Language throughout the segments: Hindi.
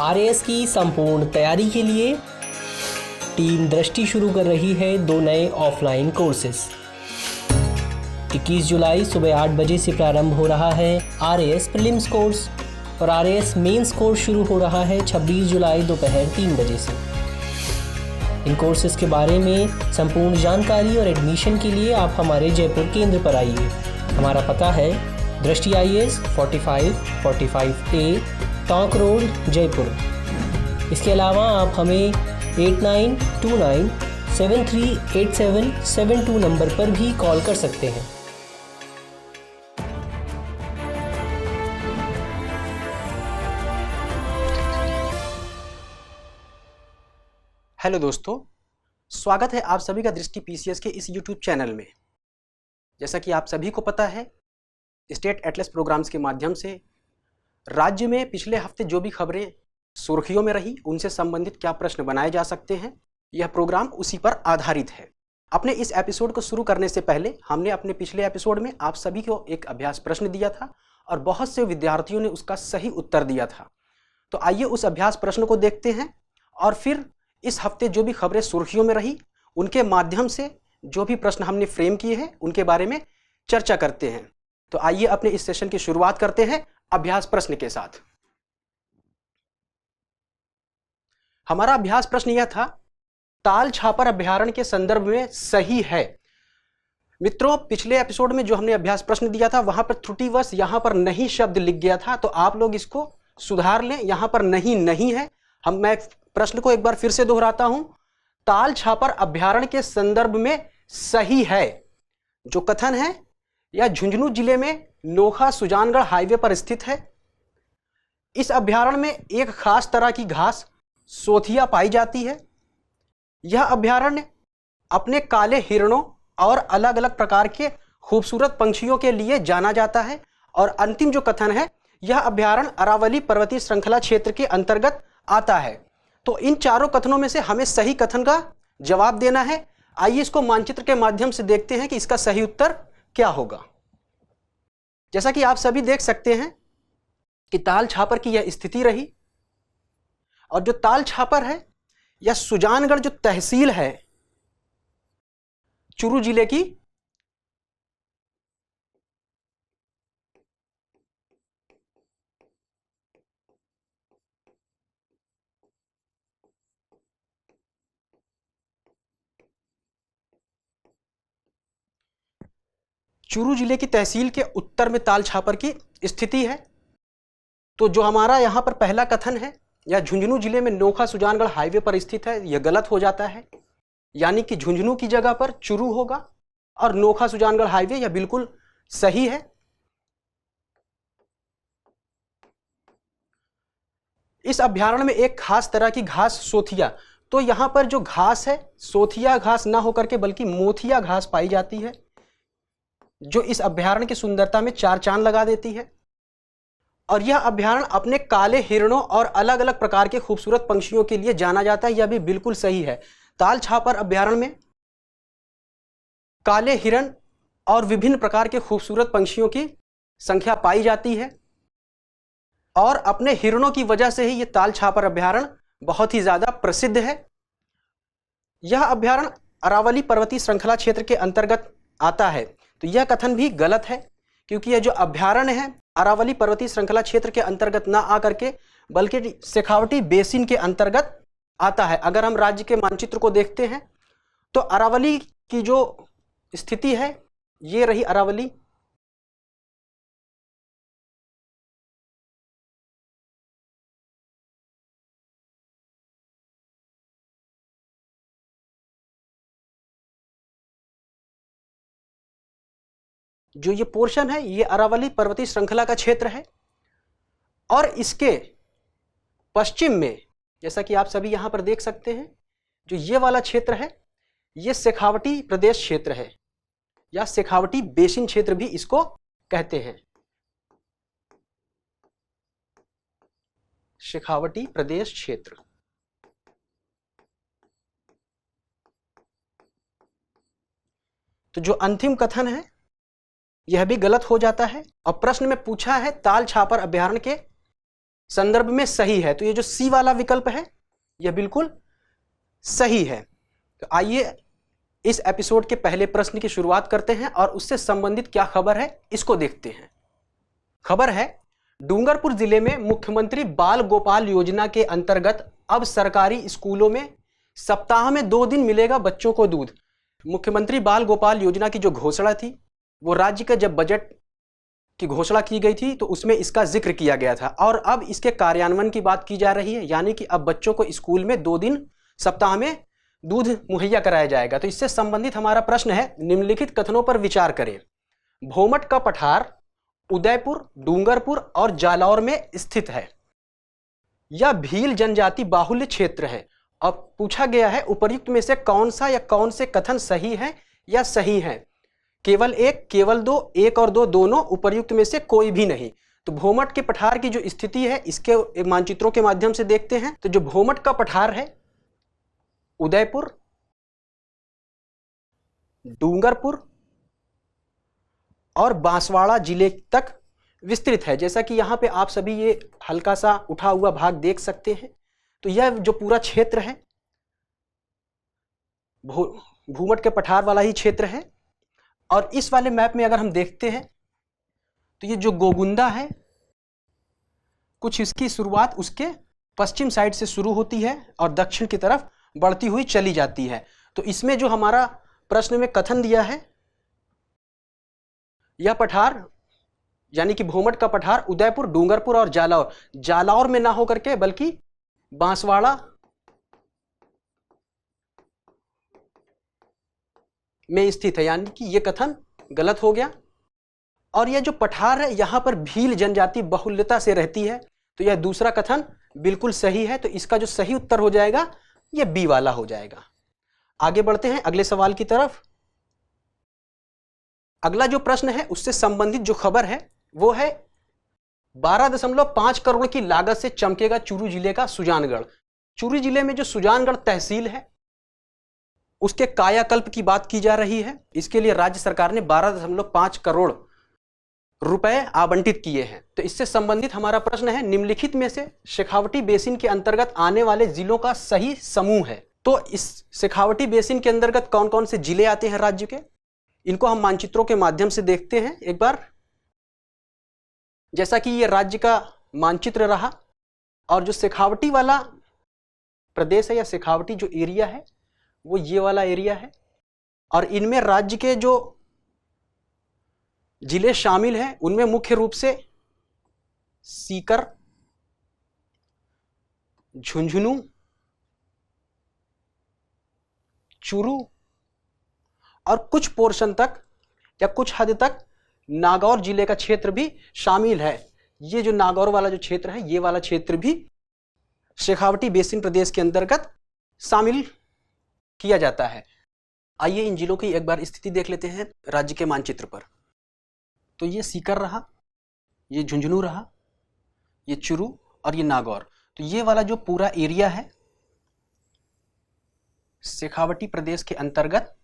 आरएएस की संपूर्ण तैयारी के लिए टीम दृष्टि शुरू कर रही है 2 नए ऑफलाइन कोर्सेज। 21 जुलाई सुबह 8 बजे से प्रारंभ हो रहा है आरएएस प्रीलिम्स कोर्स और आरएएस मेंस कोर्स शुरू हो रहा है 26 जुलाई दोपहर 3 बजे से। इन कोर्सेज के बारे में संपूर्ण जानकारी और एडमिशन के लिए आप हमारे जयपुर केंद्र पर आइए। हमारा पता है दृष्टि IAS 4545A talk road Jaipur. इसके अलावा आप हमें 8929738772 नंबर पर भी कॉल कर सकते हैं। हेलो दोस्तों, स्वागत है आप सभी का दृष्टि पीसीएस के इस यूट्यूब चैनल में। जैसा कि आप सभी को पता है, स्टेट एटलस प्रोग्राम्स के माध्यम से राज्य में पिछले हफ्ते जो भी खबरें सुर्खियों में रही उनसे संबंधित क्या प्रश्न बनाए जा सकते हैं, यह प्रोग्राम उसी पर आधारित है। अपने इस एपिसोड को शुरू करने से पहले हमने अपने पिछले एपिसोड में आप सभी को एक अभ्यास प्रश्न दिया था और बहुत से विद्यार्थियों ने उसका सही उत्तर दिया था। तो आइए उस अभ्यास प्रश्न को देखते हैं और फिर इस हफ्ते जो भी खबरें सुर्खियों में रही उनके माध्यम से जो भी प्रश्न हमने फ्रेम किए हैं उनके बारे में चर्चा करते हैं। तो आइए अपने इस सेशन की शुरुआत करते हैं अभ्यास प्रश्न के साथ। हमारा अभ्यास प्रश्न यह था, ताल छापर अभयारण्य के संदर्भ में सही है। मित्रों, पिछले एपिसोड में जो हमने अभ्यास प्रश्न दिया था वहां पर त्रुटिवश यहां पर नहीं शब्द लिख गया था, तो आप लोग इसको सुधार लें। यहां पर नहीं है। मैं प्रश्न को एक बार फिर से दोहराता हूं, ताल छापर अभयारण्य के संदर्भ में सही है। जो कथन है यह झुंझुनू जिले में नोखा सुजानगढ़ हाईवे पर स्थित है। इस अभयारण्य में एक खास तरह की घास सोथिया पाई जाती है। यह अभयारण्य अपने काले हिरणों और अलग अलग प्रकार के खूबसूरत पंछियों के लिए जाना जाता है। और अंतिम जो कथन है, यह अभयारण्य अरावली पर्वतीय श्रृंखला क्षेत्र के अंतर्गत आता है। तो इन चारों कथनों में से हमें सही कथन का जवाब देना है। आइए इसको मानचित्र के माध्यम से देखते हैं कि इसका सही उत्तर क्या होगा। जैसा कि आप सभी देख सकते हैं कि ताल छापर की यह स्थिति रही, और जो ताल छापर है यह सुजानगढ़ जो तहसील है चूरू जिले की, चूरू जिले की तहसील के उत्तर में ताल छापर की स्थिति है। तो जो हमारा यहां पर पहला कथन है, यह झुंझुनू जिले में नोखा सुजानगढ़ हाईवे पर स्थित है, यह गलत हो जाता है। यानी कि झुंझुनू की जगह पर चूरू होगा और नोखा सुजानगढ़ हाईवे यह बिल्कुल सही है। इस अभयारण्य में एक खास तरह की घास सोथिया, तो यहां पर जो घास है सोथिया घास ना होकर के बल्कि मोथिया घास पाई जाती है, जो इस अभयारण्य की सुंदरता में 4 चांद लगा देती है। और यह अभयारण्य अपने काले हिरणों और अलग अलग प्रकार के खूबसूरत पंछियों के लिए जाना जाता है, यह भी बिल्कुल सही है। ताल छापर अभयारण्य में काले हिरण और विभिन्न प्रकार के खूबसूरत पंछियों की संख्या पाई जाती है, और अपने हिरणों की वजह से ही यह ताल छापर अभयारण्य बहुत ही ज्यादा प्रसिद्ध है। यह अभयारण्य अरावली पर्वतीय श्रृंखला क्षेत्र के अंतर्गत आता है। तो यह कथन भी गलत है, क्योंकि यह जो अभयारण्य है अरावली पर्वतीय श्रृंखला क्षेत्र के अंतर्गत ना आकर के बल्कि शेखावटी बेसिन के अंतर्गत आता है। अगर हम राज्य के मानचित्र को देखते हैं तो अरावली की जो स्थिति है ये रही अरावली, जो ये पोर्शन है ये अरावली पर्वतीय श्रृंखला का क्षेत्र है। और इसके पश्चिम में, जैसा कि आप सभी यहां पर देख सकते हैं, जो ये वाला क्षेत्र है ये शेखावटी प्रदेश क्षेत्र है, या शेखावटी बेसिन क्षेत्र भी इसको कहते हैं। शेखावटी प्रदेश क्षेत्र। तो जो अंतिम कथन है यह भी गलत हो जाता है। और प्रश्न में पूछा है ताल छापर अभयारण्य के संदर्भ में सही है। तो ये जो सी वाला विकल्प है यह बिल्कुल सही है। तो आइए इस एपिसोड के पहले प्रश्न की शुरुआत करते हैं और उससे संबंधित क्या खबर है इसको देखते हैं। खबर है, डूंगरपुर जिले में मुख्यमंत्री बाल गोपाल योजना के अंतर्गत अब सरकारी स्कूलों में सप्ताह में 2 दिन मिलेगा बच्चों को दूध। मुख्यमंत्री बाल गोपाल योजना की जो घोषणा थी वो राज्य का जब बजट की घोषणा की गई थी तो उसमें इसका जिक्र किया गया था और अब इसके कार्यान्वयन की बात की जा रही है, यानी कि अब बच्चों को स्कूल में 2 दिन सप्ताह में दूध मुहैया कराया जाएगा। तो इससे संबंधित हमारा प्रश्न है, निम्नलिखित कथनों पर विचार करें। भोमट का पठार उदयपुर, डूंगरपुर और जालौर में स्थित है। यह भील जनजाति बाहुल्य क्षेत्र है। अब पूछा गया है उपर्युक्त में से कौन सा या कौन से कथन सही है या सही है। केवल एक, केवल दो, एक और दो, दोनों, उपर्युक्त में से कोई भी नहीं। तो भोमट के पठार की जो स्थिति है इसके मानचित्रों के माध्यम से देखते हैं। तो जो भोमट का पठार है उदयपुर, डूंगरपुर और बांसवाड़ा जिले तक विस्तृत है। जैसा कि यहां पे आप सभी ये हल्का सा उठा हुआ भाग देख सकते हैं। तो यह जो पूरा क्षेत्र है भूमट के पठार वाला ही क्षेत्र है। और इस वाले मैप में अगर हम देखते हैं तो ये जो गोगुंदा है कुछ इसकी शुरुआत उसके पश्चिम साइड से शुरू होती है और दक्षिण की तरफ बढ़ती हुई चली जाती है। तो इसमें जो हमारा प्रश्न में कथन दिया है, यह पठार यानी कि भोमट का पठार उदयपुर, डूंगरपुर और जालौर में ना होकर के बल्कि बांसवाड़ा में स्थित है, यानी कि यह कथन गलत हो गया। और यह जो पठार है यहां पर भील जनजाति बहुल्यता से रहती है। तो यह दूसरा कथन बिल्कुल सही है। तो इसका जो सही उत्तर हो जाएगा यह बी वाला हो जाएगा। आगे बढ़ते हैं अगले सवाल की तरफ। अगला जो प्रश्न है उससे संबंधित जो खबर है वो है 12.5 करोड़ की लागत से चमकेगा चूरू जिले का सुजानगढ़। चूरू जिले में जो सुजानगढ़ तहसील है उसके कायाकल्प की बात की जा रही है। इसके लिए राज्य सरकार ने 12.5 करोड़ रुपए आवंटित किए हैं। तो इससे संबंधित हमारा प्रश्न है, निम्नलिखित में से शेखावटी बेसिन के अंतर्गत आने वाले जिलों का सही समूह है। तो इस शेखावटी बेसिन के अंतर्गत कौन कौन से जिले आते हैं राज्य के, इनको हम मानचित्रों के माध्यम से देखते हैं एक बार। जैसा कि ये राज्य का मानचित्र रहा और जो शेखावटी वाला प्रदेश है या शेखावटी जो एरिया है वो ये वाला एरिया है और इनमें राज्य के जो जिले शामिल हैं उनमें मुख्य रूप से सीकर, झुंझुनू, चूरू और कुछ पोर्शन तक या कुछ हद तक नागौर जिले का क्षेत्र भी शामिल है। ये जो नागौर वाला जो क्षेत्र है ये वाला क्षेत्र भी शेखावटी बेसिन प्रदेश के अंतर्गत शामिल किया जाता है। आइए इन जिलों की एक बार स्थिति देख लेते हैं राज्य के मानचित्र पर। तो ये सीकर रहा, ये झुंझुनू रहा, ये चूरू और ये नागौर। तो ये वाला जो पूरा एरिया है शेखावटी प्रदेश के अंतर्गत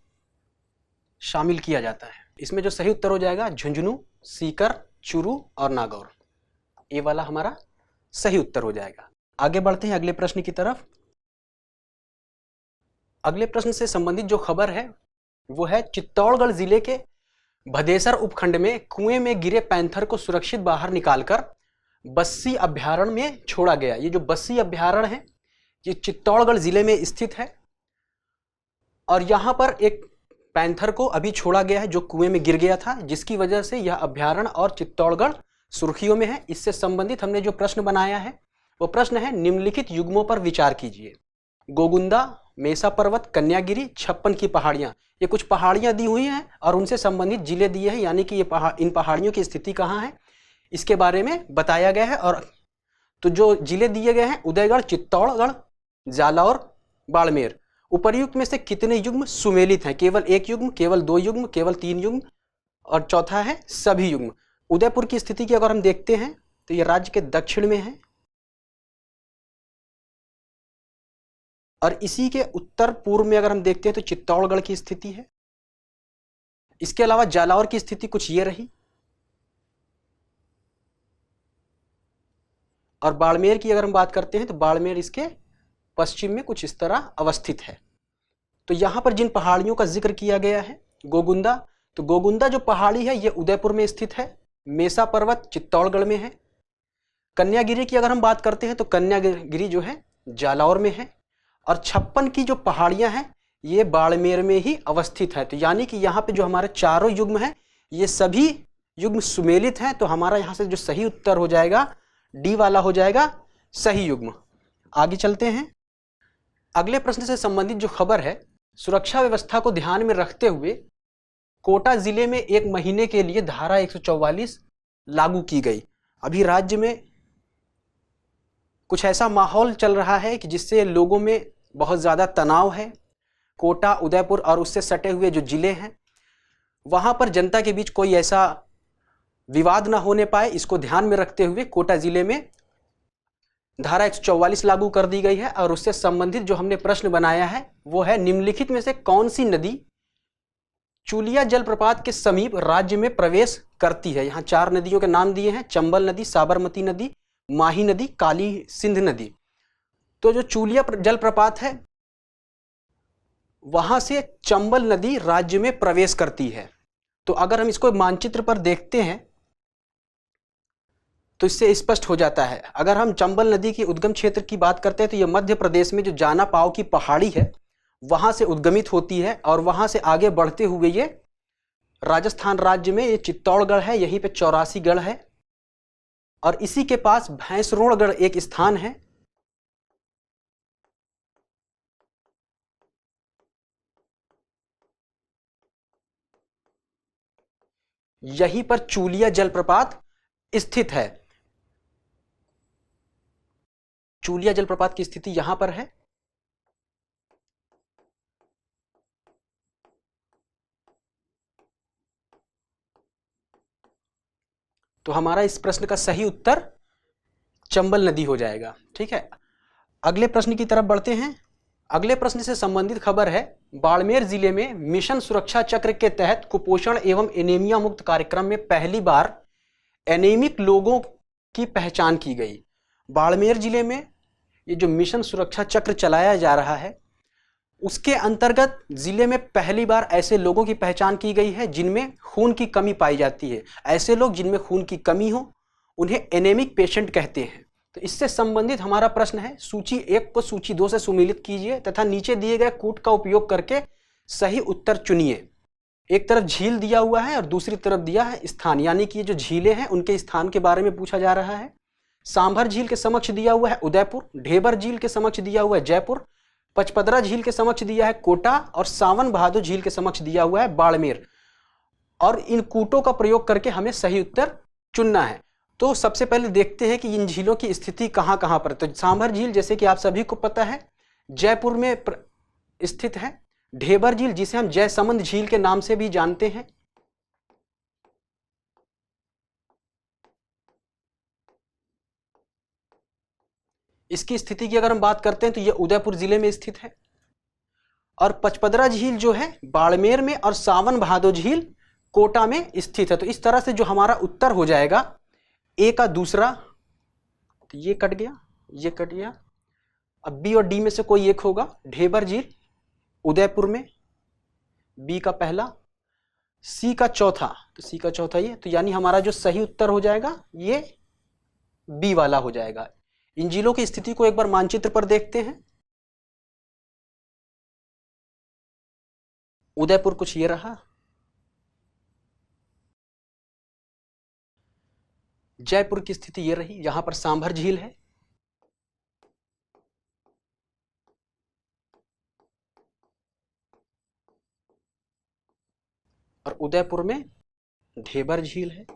शामिल किया जाता है। इसमें जो सही उत्तर हो जाएगा झुंझुनू, सीकर, चूरू और नागौर, ये वाला हमारा सही उत्तर हो जाएगा। आगे बढ़ते हैं अगले प्रश्न की तरफ। अगले प्रश्न से संबंधित जो खबर है वो है, चित्तौड़गढ़ जिले के भदेसर उपखंड में कुएं में गिरे पैंथर को सुरक्षित बाहर निकालकर बस्सी अभ्यारण्य में छोड़ा गया। ये जो बस्सी अभ्यारण्य है ये चित्तौड़गढ़ जिले में स्थित है और यहाँ पर एक पैंथर को अभी छोड़ा गया है जो कुएं में गिर गया था, जिसकी वजह से यह अभ्यारण्य और चित्तौड़गढ़ सुर्खियों में है। इससे संबंधित हमने जो प्रश्न बनाया है वो प्रश्न है, निम्नलिखित युग्मों पर विचार कीजिए। गोगुंदा, मेसा पर्वत, कन्यागिरी, 56 की पहाड़ियां। ये कुछ पहाड़ियां दी हुई हैं और उनसे संबंधित जिले दिए हैं, यानी कि ये इन पहाड़ियों की स्थिति कहाँ है इसके बारे में बताया गया है। और तो जो जिले दिए गए हैं उदयगढ़, चित्तौड़गढ़, जालौर, बाड़मेर। उपर्युक्त में से कितने युग्म सुमेलित हैं? केवल एक युग्म, केवल 2 युग्म, केवल 3 युग्म और चौथा है सभी युग्म। उदयपुर की स्थिति की अगर हम देखते हैं तो ये राज्य के दक्षिण में है और इसी के उत्तर पूर्व में अगर हम देखते हैं तो चित्तौड़गढ़ की स्थिति है। इसके अलावा जालौर की स्थिति कुछ ये रही और बाड़मेर की अगर हम बात करते हैं तो बाड़मेर इसके पश्चिम में कुछ इस तरह अवस्थित है। तो यहाँ पर जिन पहाड़ियों का जिक्र किया गया है, गोगुंदा, तो गोगुंदा जो पहाड़ी है ये उदयपुर में स्थित है। मेसा पर्वत चित्तौड़गढ़ में है। कन्यागिरी की अगर हम बात करते हैं तो कन्यागिरी जो है जालौर में है। और 56 की जो पहाड़ियां हैं ये बाड़मेर में ही अवस्थित है। तो यानी कि यहाँ पे जो हमारे चारों युग्म हैं ये सभी युग्म सुमेलित हैं। तो हमारा यहाँ से जो सही उत्तर हो जाएगा डी वाला हो जाएगा सही युग्म। आगे चलते हैं। अगले प्रश्न से संबंधित जो खबर है, सुरक्षा व्यवस्था को ध्यान में रखते हुए कोटा जिले में 1 महीने के लिए धारा 144 लागू की गई। अभी राज्य में कुछ ऐसा माहौल चल रहा है कि जिससे लोगों में बहुत ज़्यादा तनाव है। कोटा, उदयपुर और उससे सटे हुए जो जिले हैं वहाँ पर जनता के बीच कोई ऐसा विवाद ना होने पाए, इसको ध्यान में रखते हुए कोटा जिले में धारा 144 लागू कर दी गई है। और उससे संबंधित जो हमने प्रश्न बनाया है वो है, निम्नलिखित में से कौन सी नदी चूलिया जलप्रपात के समीप राज्य में प्रवेश करती है। यहाँ 4 नदियों के नाम दिए हैं, चंबल नदी, साबरमती नदी, माही नदी, काली सिंध नदी। तो जो चूलिया जलप्रपात है वहां से चंबल नदी राज्य में प्रवेश करती है। तो अगर हम इसको मानचित्र पर देखते हैं तो इससे स्पष्ट हो जाता है। अगर हम चंबल नदी की उद्गम क्षेत्र की बात करते हैं तो यह मध्य प्रदेश में जो जाना पाव की पहाड़ी है वहां से उद्गमित होती है और वहां से आगे बढ़ते हुए ये राजस्थान राज्य में ये चित्तौड़गढ़ है, यहीं पे 84 गढ़ है। और इसी के पास भैंसरोड़गढ़ एक स्थान है। यहीं पर चूलिया जलप्रपात स्थित है। चूलिया जलप्रपात की स्थिति यहां पर है। तो हमारा इस प्रश्न का सही उत्तर चंबल नदी हो जाएगा। ठीक है, अगले प्रश्न की तरफ बढ़ते हैं। अगले प्रश्न से संबंधित खबर है, बाड़मेर जिले में मिशन सुरक्षा चक्र के तहत कुपोषण एवं एनीमिया मुक्त कार्यक्रम में पहली बार एनीमिक लोगों की पहचान की गई। बाड़मेर जिले में ये जो मिशन सुरक्षा चक्र चलाया जा रहा है उसके अंतर्गत जिले में पहली बार ऐसे लोगों की पहचान की गई है जिनमें खून की कमी पाई जाती है। ऐसे लोग जिनमें खून की कमी हो उन्हें एनेमिक पेशेंट कहते हैं। तो इससे संबंधित हमारा प्रश्न है, सूची 1 को सूची 2 से सुमेलित कीजिए तथा नीचे दिए गए कूट का उपयोग करके सही उत्तर चुनिए। एक तरफ झील दिया हुआ है और दूसरी तरफ दिया है स्थान, यानी कि जो झीलें हैं उनके स्थान के बारे में पूछा जा रहा है। सांभर झील के समक्ष दिया हुआ है उदयपुर, ढेबर झील के समक्ष दिया हुआ है जयपुर, पचपदरा झील के समक्ष दिया है कोटा और सावन बहादुर झील के समक्ष दिया हुआ है बाड़मेर। और इन कूटों का प्रयोग करके हमें सही उत्तर चुनना है। तो सबसे पहले देखते हैं कि इन झीलों की स्थिति कहां कहां पर। तो सांभर झील जैसे कि आप सभी को पता है जयपुर में स्थित है। ढेबर झील जिसे हम जयसमंद झील के नाम से भी जानते हैं, इसकी स्थिति की अगर हम बात करते हैं तो यह उदयपुर जिले में स्थित है। और पचपदरा झील जो है बाड़मेर में और सावन बहादुर झील कोटा में स्थित है। तो इस तरह से जो हमारा उत्तर हो जाएगा ए का दूसरा, तो ये कट गया, ये कट गया। अब बी और डी में से कोई एक होगा। ढेबर झील उदयपुर में, बी का पहला, सी का चौथा, तो सी का चौथा ये। तो यानी हमारा जो सही उत्तर हो जाएगा ये बी वाला हो जाएगा। इन झीलों की स्थिति को एक बार मानचित्र पर देखते हैं। उदयपुर कुछ ये रहा, जयपुर की स्थिति ये रही, यहां पर सांभर झील है। और उदयपुर में ढेबर झील है।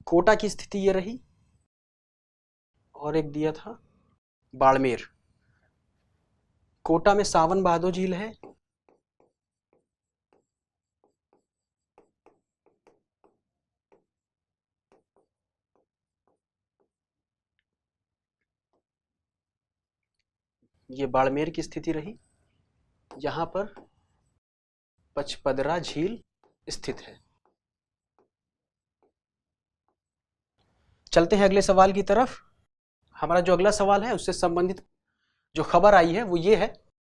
कोटा की स्थिति ये रही और एक दिया था बाड़मेर। कोटा में सावन बहादुर झील है। ये बाड़मेर की स्थिति रही, यहां पर पचपदरा झील स्थित है। चलते हैं अगले सवाल की तरफ। हमारा जो अगला सवाल है उससे संबंधित जो खबर आई है वो ये है,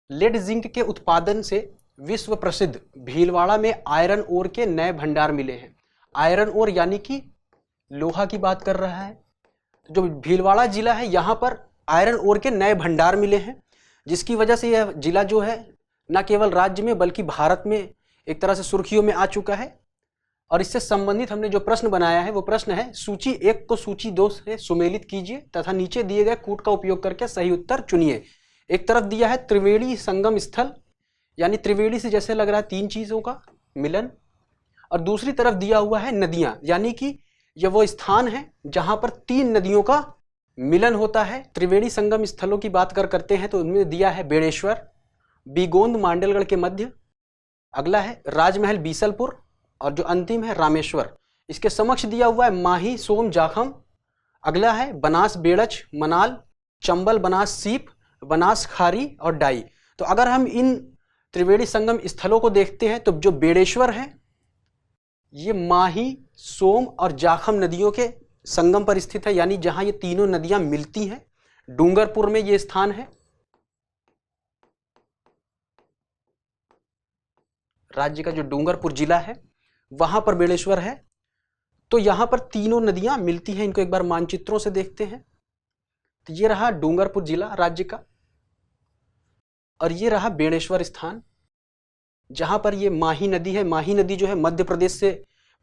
लेड जिंक के उत्पादन से विश्व प्रसिद्ध भीलवाड़ा में आयरन ओर के नए भंडार मिले हैं। आयरन ओर यानी कि लोहा की बात कर रहा है। जो भीलवाड़ा जिला है यहाँ पर आयरन ओर के नए भंडार मिले हैं, जिसकी वजह से यह जिला जो है न केवल राज्य में बल्कि भारत में एक तरह से सुर्खियों में आ चुका है। और इससे संबंधित हमने जो प्रश्न बनाया है वो प्रश्न है, सूची 1 को सूची 2 से सुमेलित कीजिए तथा नीचे दिए गए कूट का उपयोग करके सही उत्तर चुनिए। एक तरफ दिया है त्रिवेणी संगम स्थल, यानी त्रिवेणी से जैसे लग रहा है 3 चीजों का मिलन, और दूसरी तरफ दिया हुआ है नदियां, यानी कि यह वो स्थान है जहां पर 3 नदियों का मिलन होता है। त्रिवेणी संगम स्थलों की बात करते हैं तो उनमें दिया है बेड़ेश्वर, बीगोंद मांडलगढ़ के मध्य, अगला है राजमहल बीसलपुर, और जो अंतिम है रामेश्वर। इसके समक्ष दिया हुआ है माही सोम जाखम, अगला है बनास बेड़च मनाल, चंबल बनास सीप, बनास खारी और डाई। तो अगर हम इन त्रिवेणी संगम स्थलों को देखते हैं तो जो बेड़ेश्वर है ये माही सोम और जाखम नदियों के संगम पर स्थित है, यानी जहां ये तीनों नदियां मिलती हैं। डूंगरपुर में ये स्थान है, राज्य का जो डूंगरपुर जिला है वहां पर बेड़ेश्वर है। तो यहां पर तीनों नदियां मिलती हैं। इनको एक बार मानचित्रों से देखते हैं तो ये रहा डूंगरपुर जिला राज्य का, और ये रहा बेड़ेश्वर स्थान जहां पर ये माही नदी है। माही नदी जो है मध्य प्रदेश से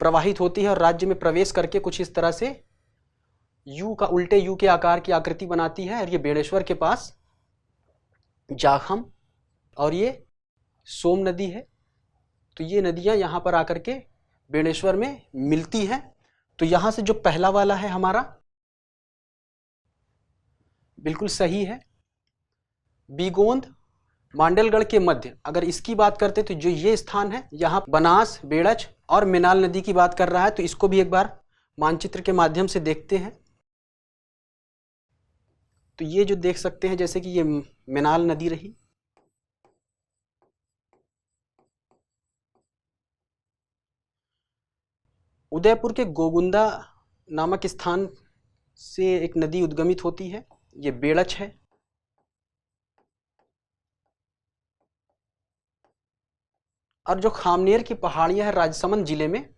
प्रवाहित होती है और राज्य में प्रवेश करके कुछ इस तरह से यू का उल्टे यू के आकार की आकृति बनाती है, और ये बेड़ेश्वर के पास जाखम और ये सोम नदी है। तो ये नदियां यहां पर आकर के बेड़ेश्वर में मिलती हैं। तो यहां से जो पहला वाला है हमारा बिल्कुल सही है। बीगोंद मांडलगढ़ के मध्य, अगर इसकी बात करते तो जो ये स्थान है यहाँ बनास बेड़च और मिनाल नदी की बात कर रहा है। तो इसको भी एक बार मानचित्र के माध्यम से देखते हैं। तो ये जो देख सकते हैं जैसे कि ये मिनाल नदी रही, उदयपुर के गोगुंदा नामक स्थान से एक नदी उद्गमित होती है, ये बेड़च है। और जो खामनेर की पहाड़ियां है राजसमंद जिले में,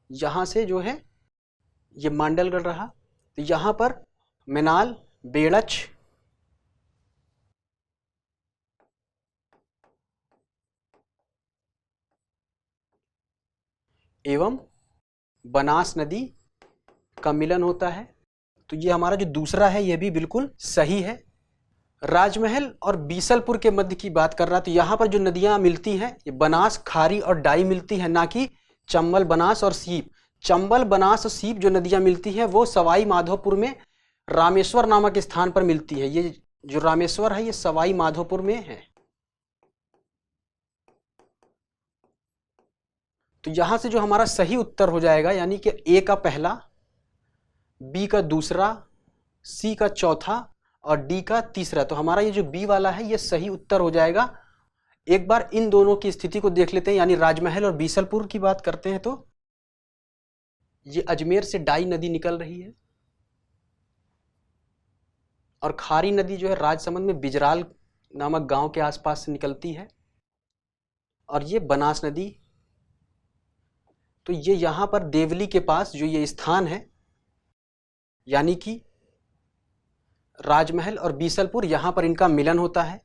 यहां से जो है ये मांडलगढ़ रहा। तो यहां पर मिनाल बेड़च एवं बनास नदी का मिलन होता है। तो ये हमारा जो दूसरा है ये भी बिल्कुल सही है। राजमहल और बीसलपुर के मध्य की बात कर रहा, तो यहाँ पर जो नदियाँ मिलती हैं ये बनास खारी और डाई मिलती हैं, ना कि चंबल बनास और सीप। चंबल बनास और सीप जो नदियाँ मिलती हैं वो सवाई माधोपुर में रामेश्वर नामक स्थान पर मिलती है। ये जो रामेश्वर है ये सवाई माधोपुर में है। तो यहाँ से जो हमारा सही उत्तर हो जाएगा, यानी कि ए का पहला, बी का दूसरा, सी का चौथा और डी का तीसरा, तो हमारा ये जो बी वाला है ये सही उत्तर हो जाएगा। एक बार इन दोनों की स्थिति को देख लेते हैं, यानी राजमहल और बीसलपुर की बात करते हैं तो ये अजमेर से डाई नदी निकल रही है, और खारी नदी जो है राजसमंद में बिजराल नामक गांव के आसपास से निकलती है, और ये बनास नदी। तो ये यहाँ पर देवली के पास जो ये स्थान है, यानी कि राजमहल और बीसलपुर, यहाँ पर इनका मिलन होता है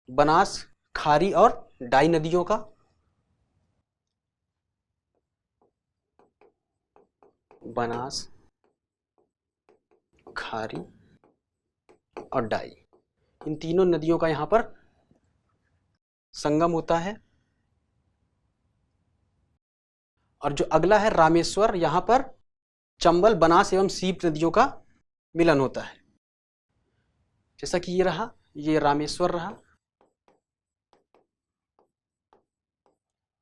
बनास खारी और डाई नदियों का। बनास खारी और डाई, इन तीनों नदियों का यहाँ पर संगम होता है। और जो अगला है रामेश्वर, यहाँ पर चंबल बनास एवं सीप नदियों का मिलन होता है। जैसा कि ये रहा, ये रामेश्वर रहा,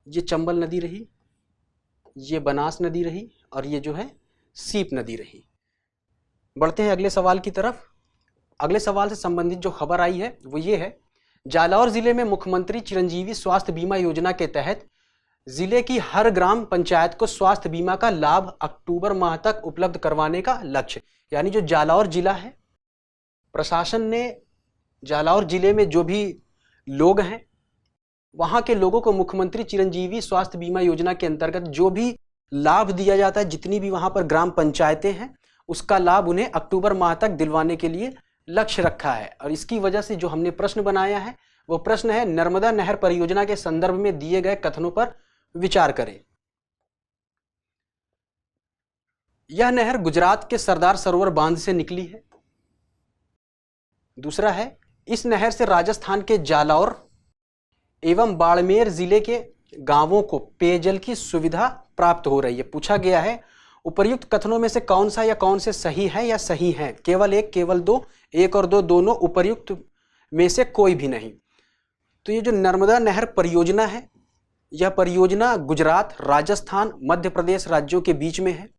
ये चंबल नदी रही, ये बनास नदी रही, और ये जो है सीप नदी रही। बढ़ते हैं अगले सवाल की तरफ। अगले सवाल से संबंधित जो खबर आई है वो ये है, जालौर जिले में मुख्यमंत्री चिरंजीवी स्वास्थ्य बीमा योजना के तहत जिले की हर ग्राम पंचायत को स्वास्थ्य बीमा का लाभ अक्टूबर माह तक उपलब्ध करवाने का लक्ष्य। यानी जो जालौर जिला है, प्रशासन ने जालौर जिले में जो भी लोग हैं वहां के लोगों को मुख्यमंत्री चिरंजीवी स्वास्थ्य बीमा योजना के अंतर्गत जो भी लाभ दिया जाता है, जितनी भी वहां पर ग्राम पंचायतें हैं, उसका लाभ उन्हें अक्टूबर माह तक दिलवाने के लिए लक्ष्य रखा है। और इसकी वजह से जो हमने प्रश्न बनाया है वो प्रश्न है, नर्मदा नहर परियोजना के संदर्भ में दिए गए कथनों पर विचार करें। यह नहर गुजरात के सरदार सरोवर बांध से निकली है। दूसरा है, इस नहर से राजस्थान के जालौर एवं बाड़मेर जिले के गांवों को पेयजल की सुविधा प्राप्त हो रही है। पूछा गया है उपर्युक्त कथनों में से कौन सा या कौन से सही है या सही है। केवल एक, केवल दो, एक और दो दोनों, उपर्युक्त में से कोई भी नहीं। तो ये जो नर्मदा नहर परियोजना है, यह परियोजना गुजरात, राजस्थान, मध्य प्रदेश राज्यों के बीच में है।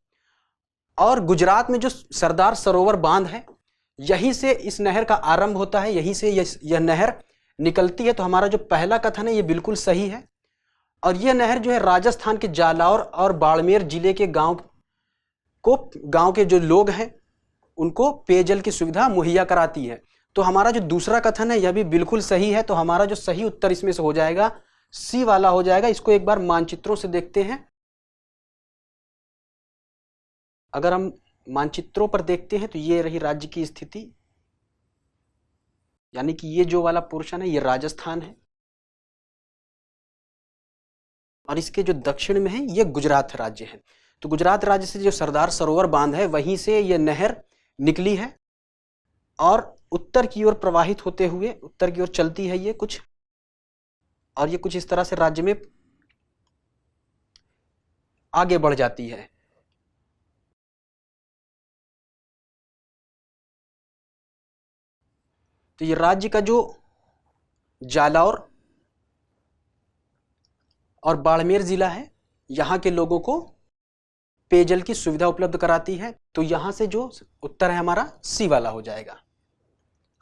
और गुजरात में जो सरदार सरोवर बांध है, यहीं से इस नहर का आरंभ होता है, यहीं से यह नहर निकलती है। तो हमारा जो पहला कथन है ये बिल्कुल सही है। और यह नहर जो है राजस्थान के जालौर और बाड़मेर जिले के गांव के जो लोग हैं उनको पेयजल की सुविधा मुहैया कराती है। तो हमारा जो दूसरा कथन है यह भी बिल्कुल सही है। तो हमारा जो सही उत्तर इसमें से हो जाएगा सी वाला हो जाएगा। इसको एक बार मानचित्रों से देखते हैं। अगर हम मानचित्रों पर देखते हैं तो ये रही राज्य की स्थिति, यानी कि ये जो वाला पोर्शन है ये राजस्थान है और इसके जो दक्षिण में है ये गुजरात राज्य है। तो गुजरात राज्य से जो सरदार सरोवर बांध है वहीं से ये नहर निकली है और उत्तर की ओर प्रवाहित होते हुए उत्तर की ओर चलती है ये कुछ, और ये कुछ इस तरह से राज्य में आगे बढ़ जाती है। तो ये राज्य का जो जालौर और बाड़मेर जिला है, यहाँ के लोगों को पेयजल की सुविधा उपलब्ध कराती है। तो यहाँ से जो उत्तर है हमारा सी वाला हो जाएगा।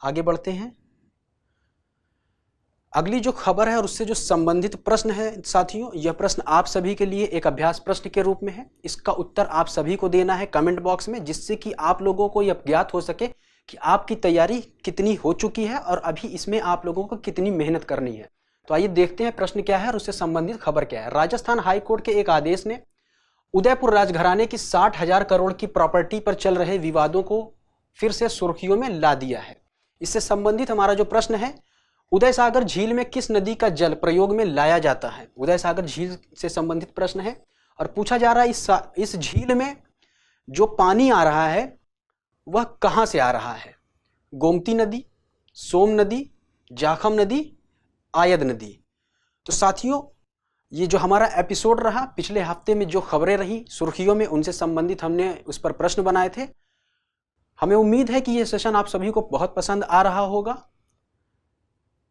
आगे बढ़ते हैं। अगली जो खबर है और उससे जो संबंधित प्रश्न है साथियों, यह प्रश्न आप सभी के लिए एक अभ्यास प्रश्न के रूप में है। इसका उत्तर आप सभी को देना है कमेंट बॉक्स में, जिससे कि आप लोगों को यह ज्ञात हो सके कि आपकी तैयारी कितनी हो चुकी है और अभी इसमें आप लोगों को कितनी मेहनत करनी है। तो आइए देखते हैं प्रश्न क्या है और उससे संबंधित खबर क्या है। राजस्थान हाईकोर्ट के एक आदेश ने उदयपुर राजघराने की 60,000 करोड़ की प्रॉपर्टी पर चल रहे विवादों को फिर से सुर्खियों में ला दिया है। इससे संबंधित हमारा जो प्रश्न है, उदय सागर झील में किस नदी का जल प्रयोग में लाया जाता है। उदय सागर झील से संबंधित प्रश्न है और पूछा जा रहा है इस झील में जो पानी आ रहा है वह कहां से आ रहा है। गोमती नदी, सोम नदी, जाखम नदी, आयद नदी। तो साथियों ये जो हमारा एपिसोड रहा, पिछले हफ्ते में जो खबरें रही सुर्खियों में, उनसे संबंधित हमने उस पर प्रश्न बनाए थे। हमें उम्मीद है कि यह सेशन आप सभी को बहुत पसंद आ रहा होगा।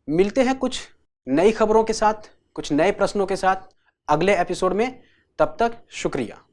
मिलते हैं कुछ नई खबरों के साथ, कुछ नए प्रश्नों के साथ अगले एपिसोड में। तब तक शुक्रिया।